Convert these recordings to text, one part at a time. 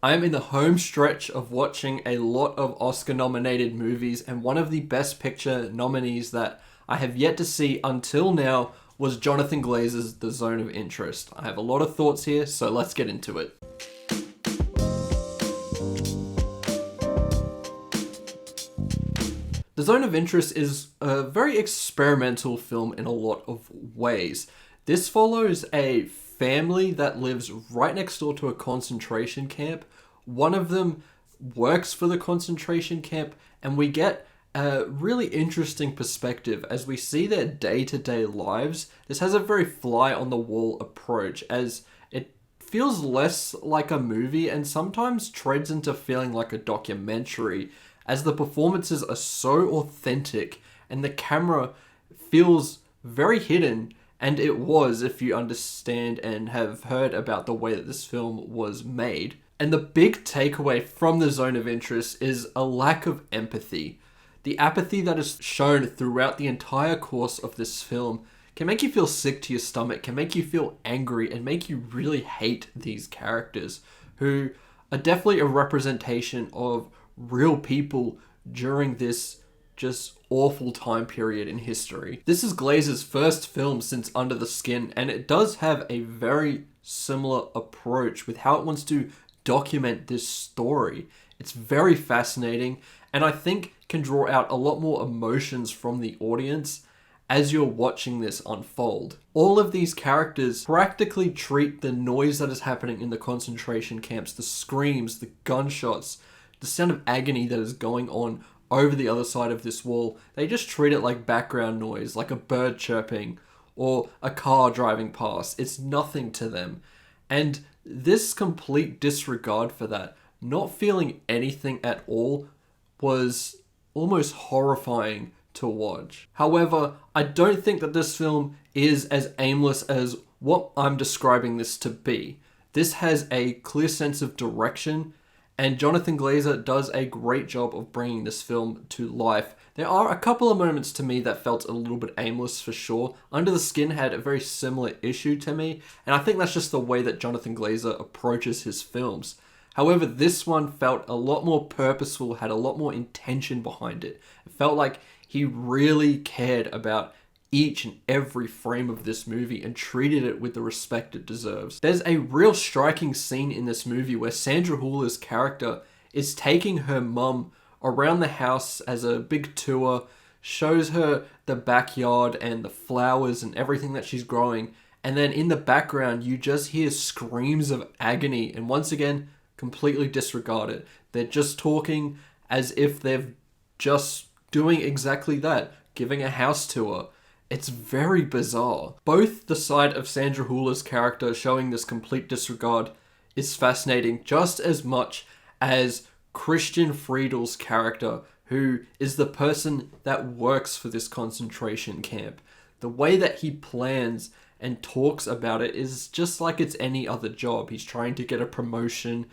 I am in the home stretch of watching a lot of Oscar-nominated movies, and one of the Best Picture nominees that I have yet to see until now was Jonathan Glazer's The Zone of Interest. I have a lot of thoughts here, so let's get into it. The Zone of Interest is a very experimental film in a lot of ways. This follows a family that lives right next door to a concentration camp. One of them works for the concentration camp, and we get a really interesting perspective as we see their day-to-day lives. This has a very fly-on-the-wall approach, as it feels less like a movie and sometimes treads into feeling like a documentary, as the performances are so authentic and the camera feels very hidden. And it was, if you understand and have heard about the way that this film was made. And the big takeaway from The Zone of Interest is a lack of empathy. The apathy that is shown throughout the entire course of this film can make you feel sick to your stomach, can make you feel angry, and make you really hate these characters, who are definitely a representation of real people during this just awful time period in history. This is Glazer's first film since Under the Skin, and it does have a very similar approach with how it wants to document this story. It's very fascinating, and I think can draw out a lot more emotions from the audience as you're watching this unfold. All of these characters practically treat the noise that is happening in the concentration camps, the screams, the gunshots, the sound of agony that is going on over the other side of this wall. They just treat it like background noise, like a bird chirping or a car driving past. It's nothing to them. And this complete disregard for that, not feeling anything at all, was almost horrifying to watch. However, I don't think that this film is as aimless as what I'm describing this to be. This has a clear sense of direction, and Jonathan Glazer does a great job of bringing this film to life. There are a couple of moments to me that felt a little bit aimless for sure. Under the Skin had a very similar issue to me, and I think that's just the way that Jonathan Glazer approaches his films. However, this one felt a lot more purposeful, had a lot more intention behind it. It felt like he really cared about each and every frame of this movie and treated it with the respect it deserves. There's a real striking scene in this movie where Sandra Hüller's character is taking her mum around the house as a big tour, shows her the backyard and the flowers and everything that she's growing, and then in the background you just hear screams of agony, and once again, completely disregard it. They're just talking as if they're just doing exactly that, giving a house tour. It's very bizarre. Both the side of Sandra Hüller's character showing this complete disregard is fascinating just as much as Christian Friedel's character, who is the person that works for this concentration camp. The way that he plans and talks about it is just like it's any other job. He's trying to get a promotion,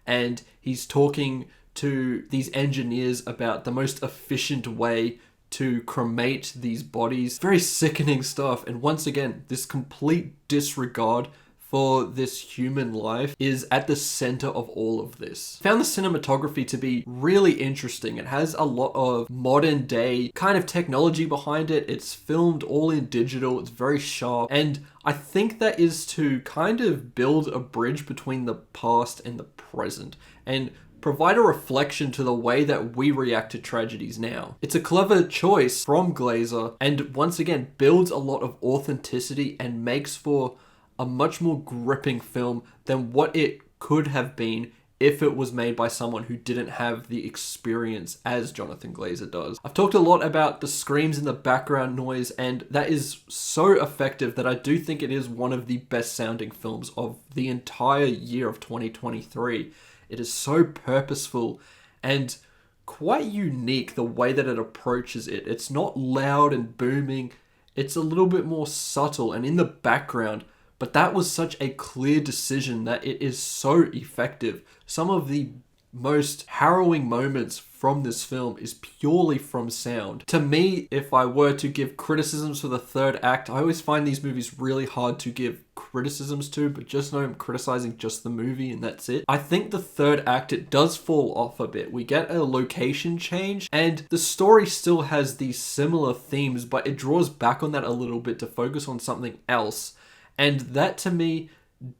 and he's talking to these engineers about the most efficient way to cremate these bodies. Very sickening stuff. And once again, this complete disregard for this human life is at the center of all of this. I found the cinematography to be really interesting. It has a lot of modern day kind of technology behind it. It's filmed all in digital. It's very sharp. And I think that is to kind of build a bridge between the past and the present, and provide a reflection to the way that we react to tragedies now. It's a clever choice from Glazer, and once again builds a lot of authenticity and makes for a much more gripping film than what it could have been if it was made by someone who didn't have the experience as Jonathan Glazer does. I've talked a lot about the screams and the background noise, and that is so effective that I do think it is one of the best sounding films of the entire year of 2023. It is so purposeful and quite unique the way that it approaches it. It's not loud and booming. It's a little bit more subtle and in the background, but that was such a clear decision that it is so effective. Some of the most harrowing moments from this film is purely from sound. To me, if I were to give criticisms for the third act, I always find these movies really hard to give criticisms to, but just know I'm criticizing just the movie and that's it. I think the third act, it does fall off a bit. We get a location change and the story still has these similar themes, but it draws back on that a little bit to focus on something else. And that to me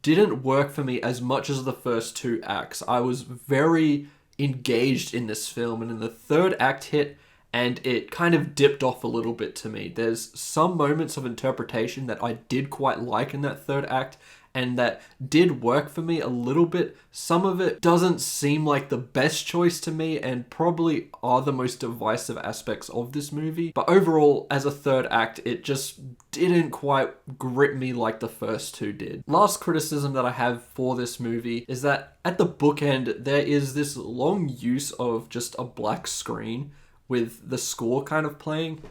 didn't work for me as much as the first two acts. I was very engaged in this film, and then the third act hit and it kind of dipped off a little bit to me. There's some moments of interpretation that I did quite like in that third act and that did work for me a little bit. Some of it doesn't seem like the best choice to me and probably are the most divisive aspects of this movie. But overall, as a third act, it just didn't quite grip me like the first two did. Last criticism that I have for this movie is that at the bookend, there is this long use of just a black screen with the score kind of playing.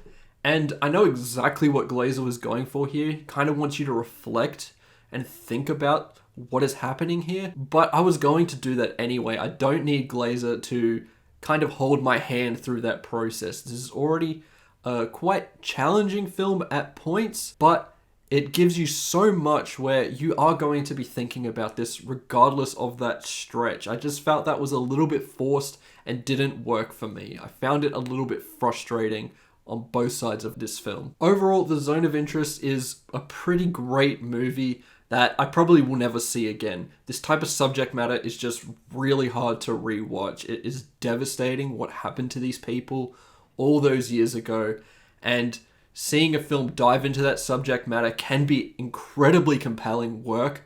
And I know exactly what Glazer was going for here. Kind of wants you to reflect and think about what is happening here. But I was going to do that anyway. I don't need Glazer to kind of hold my hand through that process. This is already a quite challenging film at points, but it gives you so much where you are going to be thinking about this regardless of that stretch. I just felt that was a little bit forced and didn't work for me. I found it a little bit frustrating on both sides of this film. Overall, The Zone of Interest is a pretty great movie that I probably will never see again. This type of subject matter is just really hard to rewatch. It is devastating what happened to these people all those years ago, and seeing a film dive into that subject matter can be incredibly compelling work,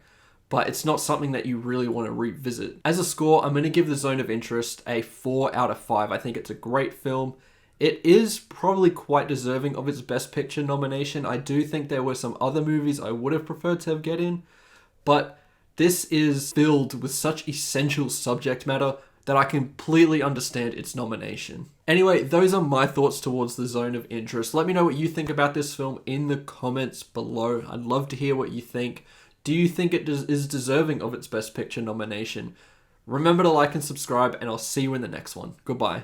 but it's not something that you really want to revisit. As a score, I'm going to give The Zone of Interest a 4 out of 5. I think it's a great film. It is probably quite deserving of its Best Picture nomination. I do think there were some other movies I would have preferred to have get in, but this is filled with such essential subject matter that I completely understand its nomination. Anyway, those are my thoughts towards The Zone of Interest. Let me know what you think about this film in the comments below. I'd love to hear what you think. Do you think it is deserving of its Best Picture nomination? Remember to like and subscribe, and I'll see you in the next one. Goodbye.